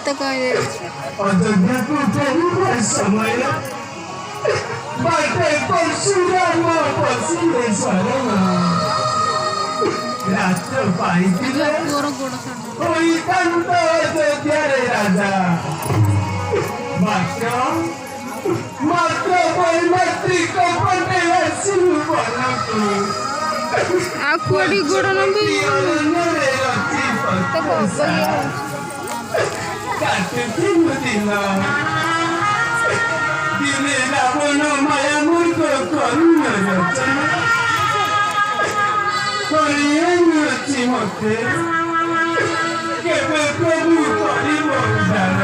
ତ କହିଲେ ଅଯୋଧ୍ୟାକୁ ଫେରିବା ସମୟ ବାଟେ ପରଶୁରାମ ବସିଲେ ଶରଣ ରାତ୍ର ପାଇଥିଲେ ପୁଅର ଗୋଡ଼ ଛାଡ ହୋଇଥାନ୍ତ ଅଯୋଧ୍ୟାରେ ରାଜା ମାତ୍ର ମାତ୍ର ବୈମାତ୍ରିକ ପଟେ ଆସିଲୁ ବନକୁ ଆଉ କୁଆଡେ ଗୋଡ଼ ନମ୍ବି ଅରଣ୍ୟରେ ରଚି ପଥସା କାଟୁଥିଲୁ ଦିନ ଦିନେ ରାବଣ ମାୟା ମୂର୍ଖ କରୁଣ ରଚନା କରିଅଛି ମତେ କେବେ ପ୍ରଭୁ କରିବ ଉଦ୍ଧାର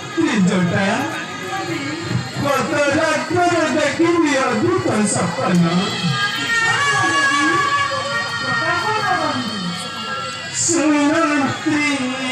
ତ୍ରିଜଟା ଗତ ରାତ୍ରରେ ଦେଖିବି ଅଦ୍ଭୁତ ସପନ ଶୁଣନ୍ତି